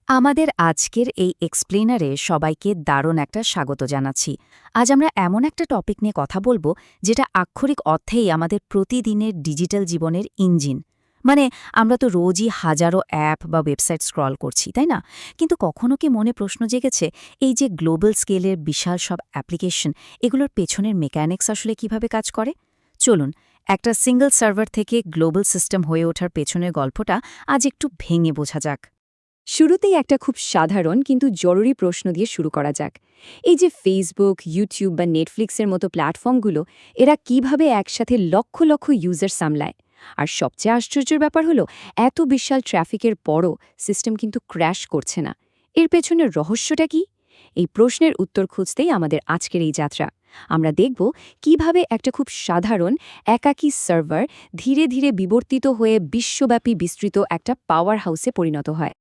আমাদের আজকের এই এক্সপ্লেনারে সবাইকে দারুণ একটা স্বাগত জানাচ্ছি। আজ আমরা এমন একটা টপিক নিয়ে কথা বলবো যেটা আক্ষরিক অর্থেই আমাদের প্রতিদিনের ডিজিটাল জীবনের ইঞ্জিন। মানে আমরা তো রোজই হাজারো অ্যাপ বা ওয়েবসাইট স্ক্রল করছি, তাই না? কিন্তু কখনো কি মনে প্রশ্ন জেগেছে, এই যে গ্লোবাল স্কেলের বিশাল সব অ্যাপ্লিকেশন, এগুলোর পেছনের মেকানিক্স আসলে কিভাবে কাজ করে? চলুন, একটা সিঙ্গল সার্ভার থেকে গ্লোবাল সিস্টেম হয়ে ওঠার পেছনের গল্পটা আজ একটু ভেঙে বোঝা যাক। শুরুতেই একটা খুব সাধারণ কিন্তু জরুরি প্রশ্ন দিয়ে শুরু করা যাক। এই যে ফেসবুক, ইউটিউব বা নেটফ্লিক্সের মতো প্ল্যাটফর্মগুলো, এরা কিভাবে একসাথে লক্ষ লক্ষ ইউজার সামলায়? আর সবচেয়ে আশ্চর্যের ব্যাপার হলো, এত বিশাল ট্রাফিকের পরও সিস্টেম কিন্তু ক্র্যাশ করছে না। এর পেছনের রহস্যটা কি? এই প্রশ্নের উত্তর খুঁজতেই আমাদের আজকের এই যাত্রা। আমরা দেখব কিভাবে একটা খুব সাধারণ একাকী সার্ভার ধীরে ধীরে বিবর্তিত হয়ে বিশ্বব্যাপী বিস্তৃত একটা পাওয়ার হাউসে পরিণত হয়।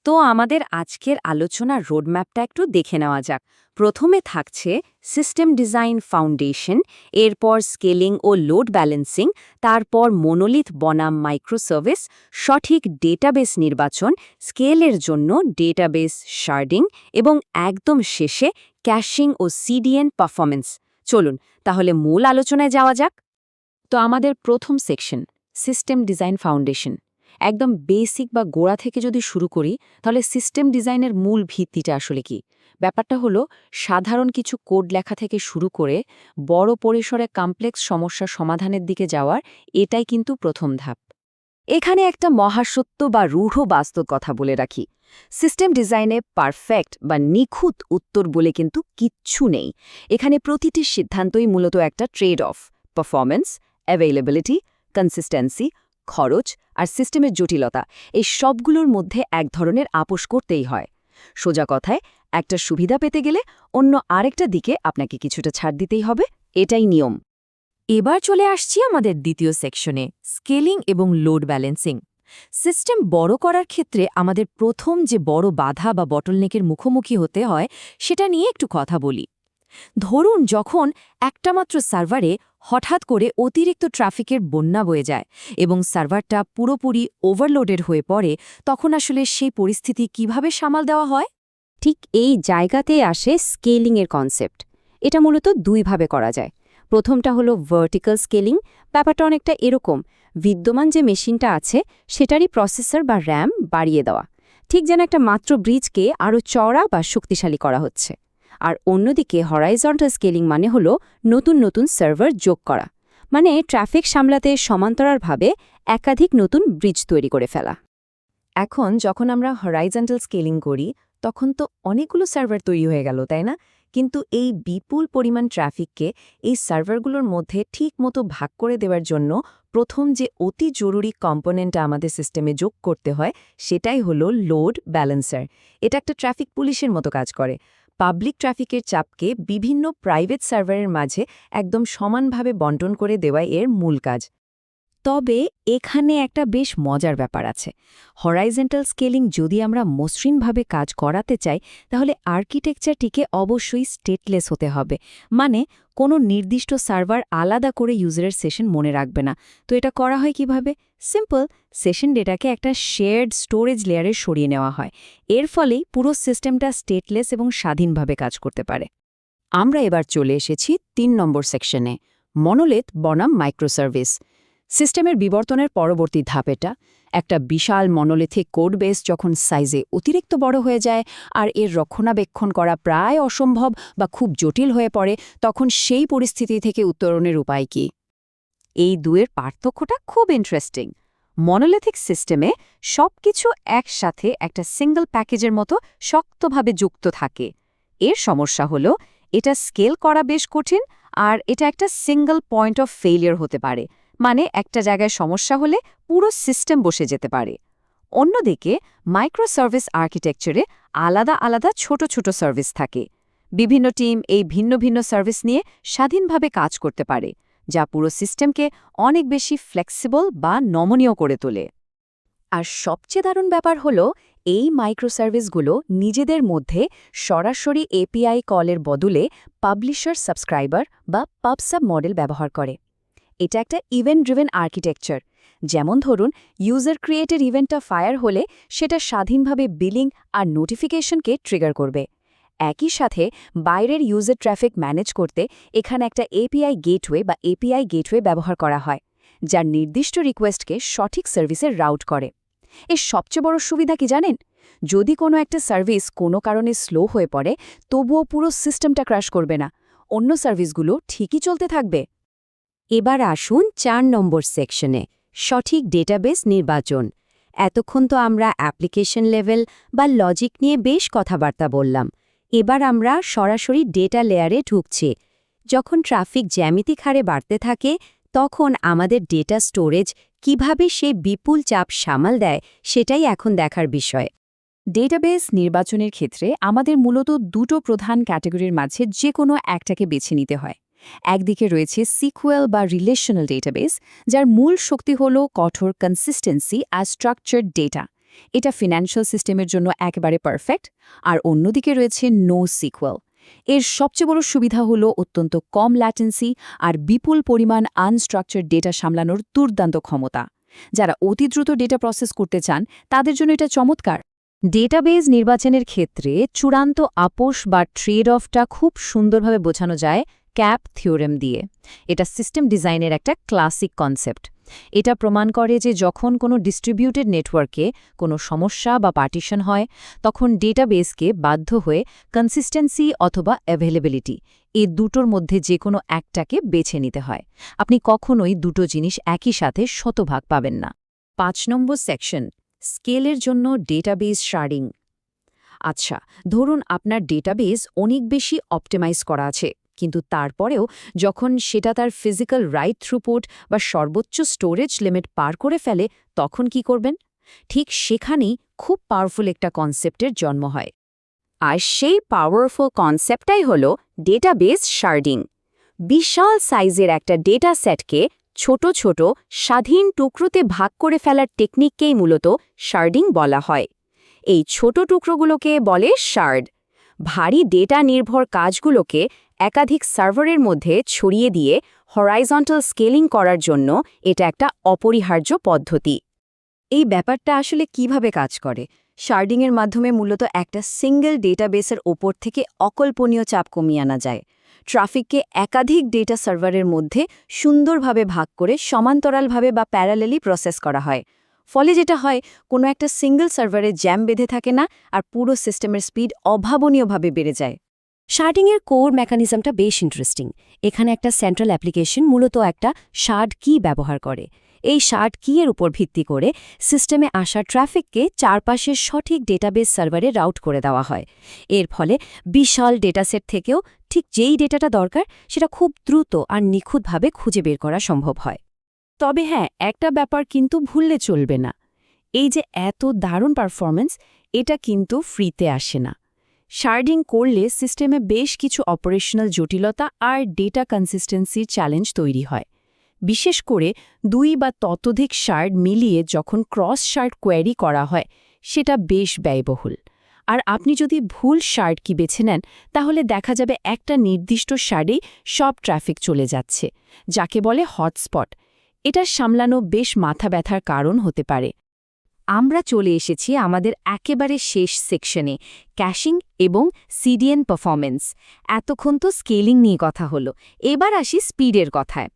তো আমাদের আজকের আলোচনার রোডম্যাপটা একটু দেখে নেওয়া যাক। প্রথমে থাকছে সিস্টেম ডিজাইন ফাউন্ডেশন, এরপর স্কেলিং ও লোড ব্যালেন্সিং, তারপর মনোলিথ বনাম মাইক্রোসার্ভিস, সঠিক ডেটাবেস নির্বাচন, স্কেলের জন্য ডেটাবেস শার্ডিং এবং একদম শেষে ক্যাশিং ও সিডিএন পারফরমেন্স। চলুন তাহলে মূল আলোচনায় যাওয়া যাক। তো আমাদের প্রথম সেকশন, সিস্টেম ডিজাইন ফাউন্ডেশন। একদম বেসিক বা গোড়া থেকে যদি শুরু করি, তাহলে সিস্টেম ডিজাইনের মূল ভিত্তিটা আসলে কি? ব্যাপারটা হলো, সাধারণ কিছু কোড লেখা থেকে শুরু করে বড় পরিসরে কমপ্লেক্স সমস্যা সমাধানের দিকে যাওয়ার এটাই কিন্তু প্রথম ধাপ। এখানে একটা মহাসত্য বা রূঢ় বাস্তব কথা বলে রাখি। সিস্টেম ডিজাইনে পারফেক্ট বা নিখুঁত উত্তর বলে কিন্তু কিচ্ছু নেই। এখানে প্রতিটি সিদ্ধান্তই মূলত একটা trade of, performance, availability, consistency, খরচ আর সিস্টেমের জটিলতা, এই সবগুলোর মধ্যে এক ধরনের আপোষ করতেই হয়। সোজা কথায়, একটা সুবিধা পেতে গেলে অন্য আরেকটা দিকে আপনাকে কিছুটা ছাড় দিতেই হবে, এটাই নিয়ম। এবার চলে আসছি আমাদের দ্বিতীয় সেকশনে, স্কেলিং এবং লোড ব্যালেন্সিং। সিস্টেম বড় করার ক্ষেত্রে আমাদের প্রথম যে বড় বাধা বা বটলনেকের মুখোমুখি হতে হয়, সেটা নিয়ে একটু কথা বলি। ধরুন যখন একটা মাত্র সার্ভারে হঠাৎ করে অতিরিক্ত ট্রাফিকের বন্যা বয়ে যায় এবং সার্ভারটা পুরোপুরি ওভারলোডেড হয়ে পড়ে, তখন আসলে সেই পরিস্থিতি কিভাবে সামাল দেওয়া হয়? ঠিক এই জায়গাতেই আসে স্কেলিংয়ের কনসেপ্ট। এটা মূলত দুইভাবে করা যায়। প্রথমটা হলো ভার্টিক্যাল স্কেলিং। ব্যাপারটা অনেকটা এরকম, বিদ্যমান যে মেশিনটা আছে সেটারই প্রসেসর বা র্যাম বাড়িয়ে দেওয়া, ঠিক যেন একটা মাত্র ব্রিজকে আরও চওড়া বা শক্তিশালী করা হচ্ছে। আর অন্যদিকে হরাইজন্টাল স্কেলিং মানে হলো নতুন নতুন সার্ভার যোগ করা, মানে ট্রাফিক সামলাতে সমান্তরালভাবে একাধিক নতুন ব্রিজ তৈরি করে ফেলা। এখন যখন আমরা হরাইজন্টাল স্কেলিং করি, তখন তো অনেকগুলো সার্ভার তৈরি হয়ে গেল, তাই না? কিন্তু এই বিপুল পরিমাণ ট্রাফিককে এই সার্ভারগুলোর মধ্যে ঠিক মতো ভাগ করে দেওয়ার জন্য প্রথম যে অতি জরুরি কম্পোনেন্টটা আমাদের সিস্টেমে যোগ করতে হয়, সেটাই হলো লোড ব্যালেন্সার। এটা একটা ট্রাফিক পুলিশের মতো কাজ করে। পাবলিক ট্রাফিকের চাপকে বিভিন্ন প্রাইভেট সার্ভারের মাঝে একদম সমানভাবে বন্টন করে দেওয়াই এর মূল কাজ। তবে এখানে একটা বেশ মজার ব্যাপার আছে। হরাইজন্টাল স্কেলিং যদি আমরা মসৃণভাবে কাজ করাতে চাই, তাহলে আর্কিটেকচারটিকে অবশ্যই স্টেটলেস হতে হবে। মানে কোনো নির্দিষ্ট সার্ভার আলাদা করে ইউজারের সেশন মনে রাখবে না। তো এটা করা হয় কিভাবে? সিম্পল, সেশন ডেটাকে একটা শেয়ার্ড স্টোরেজ লেয়ারে সরিয়ে নেওয়া হয়। এর ফলেই পুরো সিস্টেমটা স্টেটলেস এবং স্বাধীনভাবে কাজ করতে পারে। আমরা এবার চলে এসেছি ৩ নম্বর সেকশনে, মনোলিথ বনাম মাইক্রোসার্ভিস। সিস্টেমের বিবর্তনের পরবর্তী ধাপ এটা। একটা বিশাল মনোলিথিক কোড বেস যখন সাইজে অতিরিক্ত বড় হয়ে যায় আর এর রক্ষণাবেক্ষণ করা প্রায় অসম্ভব বা খুব জটিল হয়ে পড়ে, তখন সেই পরিস্থিতি থেকে উত্তরণের উপায় কি? এই দুয়ের পার্থক্যটা খুব ইন্টারেস্টিং। মনোলিথিক সিস্টেমে সবকিছু একসাথে একটা সিঙ্গল প্যাকেজের মতো শক্তভাবে যুক্ত থাকে। এর সমস্যা হলো, এটা স্কেল করা বেশ কঠিন, আর এটা একটা সিঙ্গল পয়েন্ট অফ ফেলিয়ার হতে পারে। মানে একটা জায়গায় সমস্যা হলে পুরো সিস্টেম বসে যেতে পারে। অন্যদিকে মাইক্রোসার্ভিস আর্কিটেকচারে আলাদা আলাদা ছোট ছোট সার্ভিস থাকে। বিভিন্ন টিম এই ভিন্ন ভিন্ন সার্ভিস নিয়ে স্বাধীনভাবে কাজ করতে পারে, যা পুরো সিস্টেমকে অনেক বেশি ফ্লেক্সিবল বা নমনীয় করে তোলে। আর সবচেয়ে দারুণ ব্যাপার হলো, এই মাইক্রোসার্ভিসগুলো নিজেদের মধ্যে সরাসরি এপিআই কলের বদলে পাবলিশার সাবস্ক্রাইবার বা পাবসাব মডেল ব্যবহার করে। এটা একটা ইভেন্ট ড্রিভেন আর্কিটেকচার, যেমন ধরুন ইউজার ক্রিয়েটেড ইভেন্টটা ফায়ার হলে সেটা স্বাধীনভাবে বিলিং আর নোটিফিকেশনকে ট্রিগার করবে। একই সাথে বাইরের ইউজার ট্রাফিক ম্যানেজ করতে এখানে একটা এপিআই গেটওয়ে ব্যবহার করা হয়, যার নির্দিষ্ট রিকোয়েস্টকে সঠিক সার্ভিসে রাউট করে। এর সবচেয়ে বড় সুবিধা কি জানেন? যদি কোনো একটা সার্ভিস কোনো কারণে স্লো হয়ে পড়ে, তবুও পুরো সিস্টেমটা ক্র্যাশ করবে না, অন্য সার্ভিসগুলো ঠিকই চলতে থাকবে। এবার আসুন ৪ নম্বর সেকশনে, সঠিক ডেটাবেস নির্বাচন। এতক্ষণ তো আমরা অ্যাপ্লিকেশন লেভেল বা লজিক নিয়ে বেশ কথাবার্তা বললাম। এবার আমরা সরাসরি ডেটা লেয়ারে ঢুকছি। যখন ট্রাফিক জ্যামিতিক হারে বাড়তে থাকে, তখন আমাদের ডেটা স্টোরেজ কিভাবে সে বিপুল চাপ সামাল দেয়, সেটাই এখন দেখার বিষয়। ডেটাবেস নির্বাচনের ক্ষেত্রে আমাদের মূলত দুটো প্রধান ক্যাটাগরির মাঝে যে কোনো একটাকে বেছে নিতে হয়। একদিকে রয়েছে সিকুয়েল বা রিলেশনাল ডেটাবেস, যার মূল শক্তি হল কঠোর কনসিস্টেন্সি আর স্ট্রাকচার্ড ডেটা। এটা ফিন্যান্সিয়াল সিস্টেমের জন্য একেবারে পারফেক্ট। আর অন্যদিকে রয়েছে নো সিকুয়েল। এর সবচেয়ে বড় সুবিধা হল অত্যন্ত কম ল্যাটেন্সি আর বিপুল পরিমাণ আনস্ট্রাকচার্ড ডেটা সামলানোর দুর্দান্ত ক্ষমতা। যারা অতি দ্রুত ডেটা প্রসেস করতে চান, তাদের জন্য এটা চমৎকার। ডেটাবেস নির্বাচনের ক্ষেত্রে চূড়ান্ত আপোষ বা ট্রেড অফটা খুব সুন্দরভাবে বোঝানো যায় ক্যাপ থিওরেম দিয়ে। এটা সিস্টেম ডিজাইনের একটা ক্লাসিক কনসেপ্ট। এটা প্রমাণ করে যে যখন কোনো ডিস্ট্রিবিউটেড নেটওয়ার্কে কোনো সমস্যা বা পার্টিশন হয়, তখন ডেটাবেসকে বাধ্য হয়ে কনসিস্টেন্সি অথবা অ্যাভেলেবিলিটি এই দুটোর মধ্যে যে কোনো একটাকে বেছে নিতে হয়। আপনি কখনোই দুটো জিনিস একই সাথে শতভাগ পাবেন না। ৫ নম্বর সেকশন, স্কেলের জন্য ডেটাবেস শার্ডিং। আচ্ছা, ধরুন আপনার ডেটাবেস অনেক বেশি অপটিমাইজ করা আছে, কিন্তু তারপরেও যখন সেটা তার ফিজিক্যাল রাইট থ্রুপুট বা সর্বোচ্চ স্টোরেজ লিমিট পার করে ফেলে, তখন কি করবেন? ঠিক সেখানেই খুব পাওয়ারফুল একটা কনসেপ্টের জন্ম হয়। আর সেই পাওয়ারফুল কনসেপ্টটাই হল ডেটাবেস শার্ডিং। বিশাল সাইজের একটা ডেটা সেটকে ছোট ছোট স্বাধীন টুকরোতে ভাগ করে ফেলার টেকনিককেই মূলত শার্ডিং বলা হয়। এই ছোট টুকরোগুলোকে বলে শার্ড। ভারী ডেটা নির্ভর কাজগুলোকে একাধিক সার্ভারের মধ্যে ছড়িয়ে দিয়ে হরাইজন্টাল স্কেলিং করার জন্য এটা একটা অপরিহার্য পদ্ধতি। এই ব্যাপারটা আসলে কিভাবে কাজ করে? শার্ডিংয়ের মাধ্যমে মূলত একটা সিঙ্গেল ডেটাবেসের ওপর থেকে অকল্পনীয় চাপ কমিয়ে আনা যায়। ট্রাফিককে একাধিক ডেটা সার্ভারের মধ্যে সুন্দরভাবে ভাগ করে সমান্তরালভাবে বা প্যারালেলি প্রসেস করা হয়। ফলে যেটা হয়, কোনো একটা সিঙ্গল সার্ভারে জ্যাম বেঁধে থাকে না, আর পুরো সিস্টেমের স্পিড অভাবনীয়ভাবে বেড়ে যায়। শার্ডিংয়ের কোর মেকানিজমটা বেশ ইন্টারেস্টিং। এখানে একটা সেন্ট্রাল অ্যাপ্লিকেশন মূলত একটা শার্ড কি ব্যবহার করে। এই শার্ড কিয়ের উপর ভিত্তি করে সিস্টেমে আসা ট্রাফিককে চারপাশের সঠিক ডেটাবেস সার্ভারে রাউট করে দেওয়া হয়। এর ফলে বিশাল ডেটাসেট থেকেও ঠিক যেই ডেটাটা দরকার, সেটা খুব দ্রুত আর নিখুঁতভাবে খুঁজে বের করা সম্ভব হয়। তবে হ্যাঁ, একটা ব্যাপার কিন্তু ভুললে চলবে না। এই যে এত দারুণ পারফরম্যান্স, এটা কিন্তু ফ্রিতে আসে না। শার্ডিং করলে সিস্টেমে বেশ কিছু অপারেশনাল জটিলতা আর ডেটা কনসিস্টেন্সির চ্যালেঞ্জ তৈরি হয়। বিশেষ করে ২ বা ততোধিক শার্ড মিলিয়ে যখন ক্রস শার্ড কোয়েরি করা হয়, সেটা বেশ ব্যয়বহুল। আর আপনি যদি ভুল শার্ড কি বেছে নেন, তাহলে দেখা যাবে একটা নির্দিষ্ট শার্ডেই সব ট্রাফিক চলে যাচ্ছে, যাকে বলে হটস্পট। এটা সামলানো বেশ মাথা ব্যথার কারণ হতে পারে। আমরা চলে এসেছি আমাদের একেবারে শেষ সেকশনে, ক্যাশিং এবং সিডিএন পারফরম্যান্স। এতক্ষণ তো স্কেলিং নিয়ে কথা হলো, এবার আসি স্পিডের কথায়।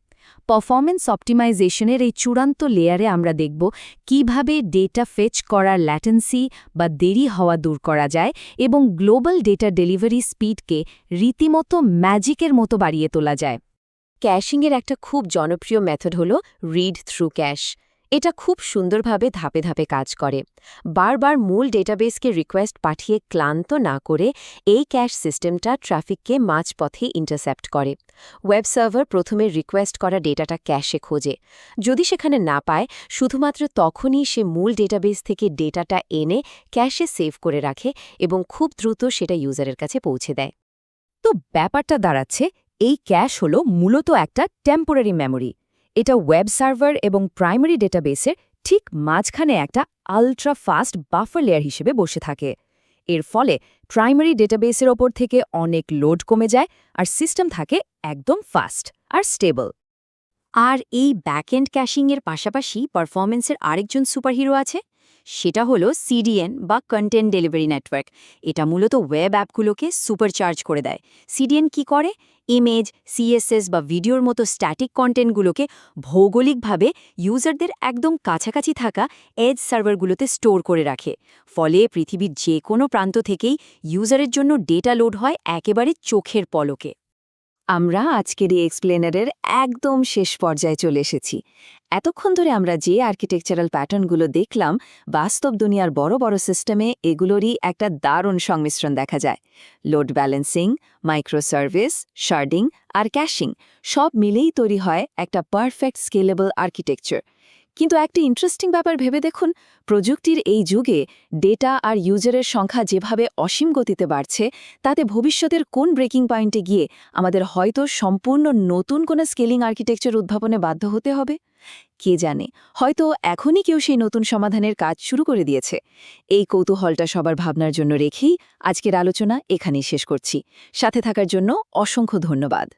পারফরম্যান্স অপটিমাইজেশনের এই চূড়ান্ত লেয়ারে আমরা দেখব কিভাবে ডেটা ফেচ করার ল্যাটেন্সি বা দেরি হওয়া দূর করা যায় এবং গ্লোবাল ডেটা ডেলিভারি স্পিডকে রীতিমতো ম্যাজিকের মতো বাড়িয়ে তোলা যায়। ক্যাশিংয়ের একটা খুব জনপ্রিয় মেথড হল রিড থ্রু ক্যাশ। এটা খুব সুন্দরভাবে ধাপে ধাপে কাজ করে। বারবার মূল ডেটাবেসকে রিকোয়েস্ট পাঠিয়ে ক্লান্ত না করে এই ক্যাশ সিস্টেমটা ট্রাফিককে মাঝপথে ইন্টারসেপ্ট করে। ওয়েব সার্ভার প্রথমে রিকোয়েস্ট করা ডেটাটা ক্যাশে খোঁজে। যদি সেখানে না পায়, শুধুমাত্র তখনই সে মূল ডেটাবেস থেকে ডেটাটা এনে ক্যাশে সেভ করে রাখে এবং খুব দ্রুত সেটা ইউজারের কাছে পৌঁছে দেয়। তো ব্যাপারটা দাঁড়াচ্ছে, এই ক্যাশ হলো মূলত একটা টেম্পোরারি মেমোরি। এটা ওয়েব সার্ভার এবং প্রাইমারি ডেটাবেসের ঠিক মাঝখানে একটা আল্ট্রা ফাস্ট বাফার লেয়ার হিসেবে বসে থাকে। এর ফলে প্রাইমারি ডেটাবেসের ওপর থেকে অনেক লোড কমে যায় আর সিস্টেম থাকে একদম ফাস্ট আর স্টেবল। আর এই ব্যাকএন্ড ক্যাশিংয়ের পাশাপাশি পারফরমেন্সের আরেকজন সুপারহিরো আছে, সেটা হলো সিডিএন বা কন্টেন্ট ডেলিভারি নেটওয়ার্ক। এটা মূলত ওয়েব অ্যাপগুলোকে সুপারচার্জ করে দেয়। সিডিএন কি করে? ইমেজ, সিএসএস বা ভিডিওর মতো স্ট্যাটিক কন্টেন্টগুলোকে ভৌগোলিকভাবে ইউজারদের একদম কাছাকাছি থাকা এজ সার্ভারগুলোতে স্টোর করে রাখে। ফলে পৃথিবীর যে কোনো প্রান্ত থেকেই ইউজারের জন্য ডেটা লোড হয় একেবারে চোখের পলকে। আমরা আজকের এই এক্সপ্লেনারের একদম শেষ পর্যায়ে চলে এসেছি। এতক্ষণ ধরে আমরা যে আর্কিটেকচারাল প্যাটার্নগুলো দেখলাম, বাস্তব দুনিয়ার বড় বড় সিস্টেমে এগুলোরই একটা দারুণ সংমিশ্রণ দেখা যায়। লোড ব্যালেন্সিং, মাইক্রোসার্ভিস, শার্ডিং আর ক্যাশিং সব মিলেই তৈরি হয় একটা পারফেক্ট স্কেলেবল আর্কিটেকচার। কিন্তু একটা ইন্টারেস্টিং ব্যাপার ভেবে দেখুন, প্রযুক্তির এই যুগে ডেটা আর ইউজারের সংখ্যা যেভাবে অসীম গতিতে বাড়ছে, তাতে ভবিষ্যতের কোন ব্রেকিং পয়েন্টে গিয়ে আমাদের হয়তো সম্পূর্ণ নতুন কোনো স্কেলিং আর্কিটেকচার উদ্ভাবনে বাধ্য হতে হবে। কে জানে, হয়তো এখনই কেউ সেই নতুন সমাধানের কাজ শুরু করে দিয়েছে। এই কৌতূহলটা সবার ভাবনার জন্য রেখেই আজকের আলোচনা এখানেই শেষ করছি। সাথে থাকার জন্য অসংখ্য ধন্যবাদ।